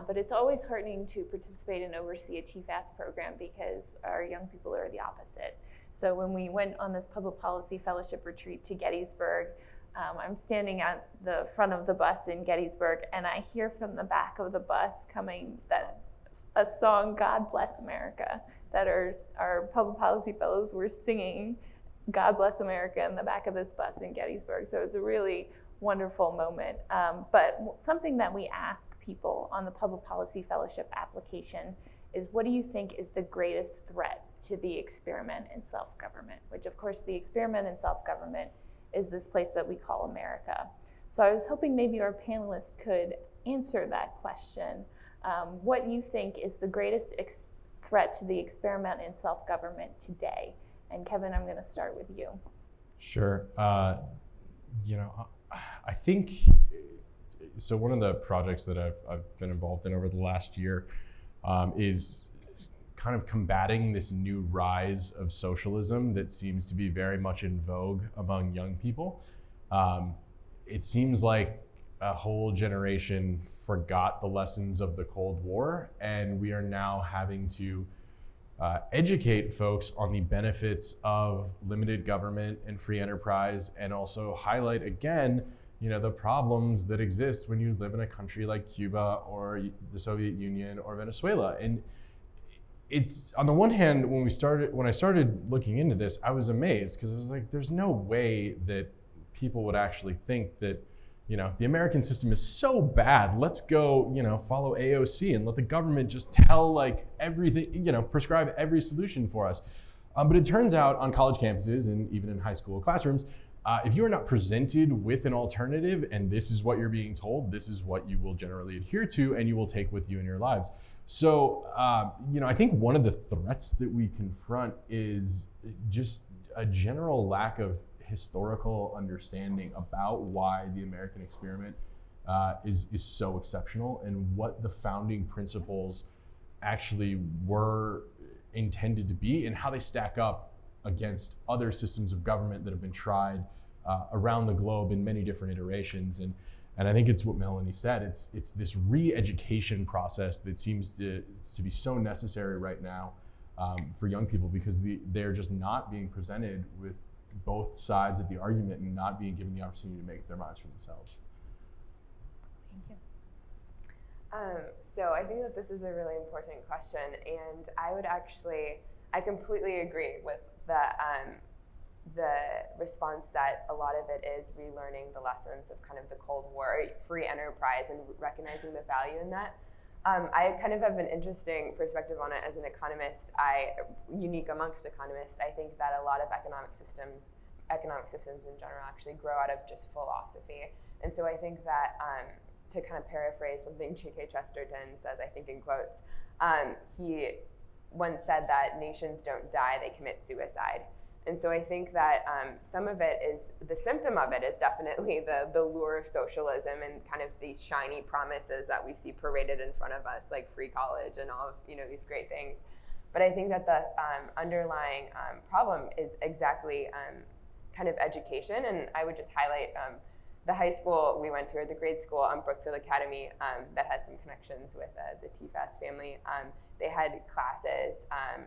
[SPEAKER 1] But it's always heartening to participate and oversee a TFAS program because our young people are the opposite. So when we went on this public policy fellowship retreat to Gettysburg, I'm standing at the front of the bus in Gettysburg, and I hear from the back of the bus coming a song, God Bless America, that our public policy fellows were singing God Bless America in the back of this bus in Gettysburg. So it's a really wonderful moment. But something that we ask people on the public policy fellowship application is, what do you think is the greatest threat to the experiment in self-government? Which of course the experiment in self-government is this place that we call America. So I was hoping maybe our panelists could answer that question. What you think is the greatest threat to the experiment in self-government today? And Kevin, I'm going to start with you.
[SPEAKER 4] Sure. I think, so one of the projects that I've been involved in over the last year is kind of combating this new rise of socialism that seems to be very much in vogue among young people. It seems like a whole generation forgot the lessons of the Cold War, and we are now having to educate folks on the benefits of limited government and free enterprise, and also highlight again, the problems that exist when you live in a country like Cuba or the Soviet Union or Venezuela. And it's, on the one hand, when I started looking into this, I was amazed, because I was like, there's no way that people would actually think that, the American system is so bad. Let's go, follow AOC and let the government just tell everything, prescribe every solution for us. But it turns out on college campuses and even in high school classrooms, if you are not presented with an alternative and this is what you're being told, this is what you will generally adhere to and you will take with you in your lives. So, I think one of the threats that we confront is just a general lack of historical understanding about why the American experiment is so exceptional and what the founding principles actually were intended to be and how they stack up against other systems of government that have been tried around the globe in many different iterations. And I think it's what Melanie said, it's this re-education process that seems to be so necessary right now for young people, because they're just not being presented with both sides of the argument and not being given the opportunity to make their minds for themselves.
[SPEAKER 1] Thank you.
[SPEAKER 3] So I think that this is a really important question, and I completely agree with the response that a lot of it is relearning the lessons of kind of the Cold War, free enterprise, and recognizing the value in that. I kind of have an interesting perspective on it as an economist. Unique amongst economists, I think that a lot of economic systems in general actually grow out of just philosophy. And so I think that, to kind of paraphrase something G.K. Chesterton says, I think in quotes, he once said that nations don't die, they commit suicide. And so I think that some of it is, the symptom of it is definitely the lure of socialism and kind of these shiny promises that we see paraded in front of us, like free college and all of these great things. But I think that the underlying problem is exactly kind of education. And I would just highlight the high school we went to, or the grade school, Brookfield Academy, that has some connections with the TFAS family. They had classes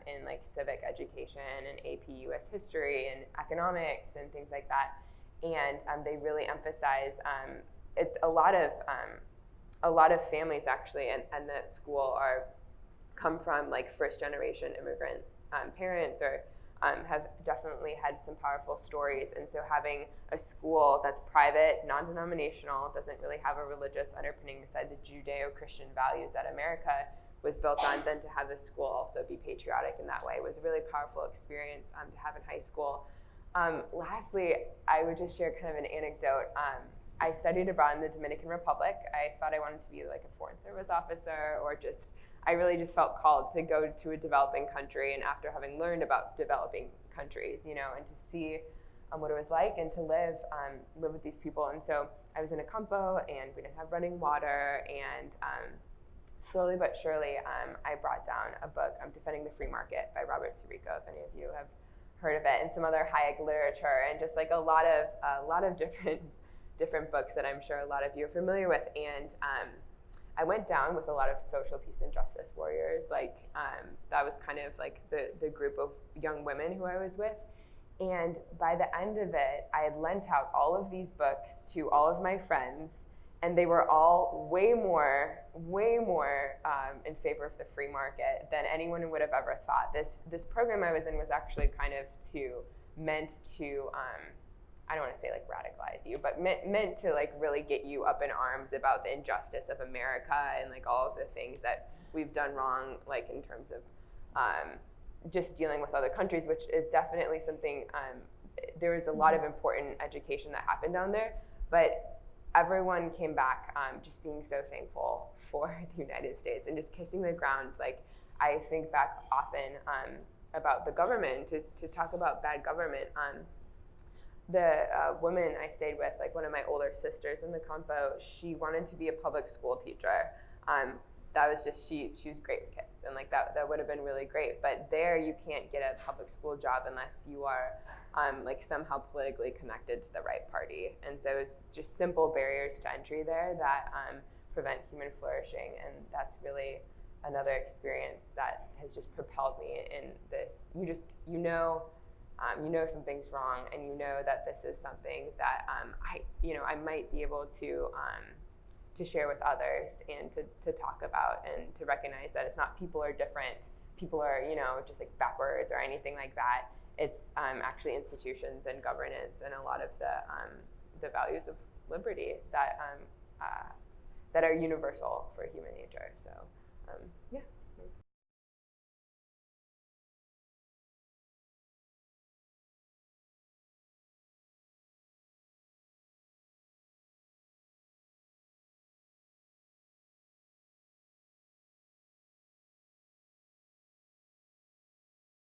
[SPEAKER 3] in civic education and AP US history and economics and things like that. And they really emphasize, it's a lot of families actually and that school come from first generation immigrant parents, or have definitely had some powerful stories. And so having a school that's private, non-denominational, doesn't really have a religious underpinning beside the Judeo-Christian values that America was built on, then to have the school also be patriotic in that way was a really powerful experience to have in high school. Lastly, I would just share kind of an anecdote. I studied abroad in the Dominican Republic. I thought I wanted to be a foreign service officer, or I really just felt called to go to a developing country, and after having learned about developing countries, and to see what it was like and to live with these people. And so I was in a campo and we didn't have running water, and slowly but surely, I brought down a book, Defending the Free Market by Robert Sirico, if any of you have heard of it, and some other Hayek literature, and just a lot of different books that I'm sure a lot of you are familiar with. And I went down with a lot of social peace and justice warriors. That was kind of the group of young women who I was with. And by the end of it, I had lent out all of these books to all of my friends, and they were all way more in favor of the free market than anyone would have ever thought. This program I was in was actually kind of meant to I don't want to say radicalize you, but meant to really get you up in arms about the injustice of America and all of the things that we've done wrong, in terms of just dealing with other countries, which is definitely something. There was a lot of important education that happened down there, but everyone came back just being so thankful for the United States and just kissing the ground. I think back often about the government to talk about bad government. The woman I stayed with, one of my older sisters in the campo, she wanted to be a public school teacher. that was just, she was great with kids, and like that would have been really great. But there, you can't get a public school job unless you are like somehow politically connected to the right party. And so it's just simple barriers to entry there that prevent human flourishing, and that's really another experience that has just propelled me in this. You know something's wrong, and you know that this is something that I might be able to share with others, and to talk about, and to recognize that it's not people are different, people are just like backwards or anything like that. It's actually institutions and governance and a lot of the values of liberty that are universal for human nature. So yeah.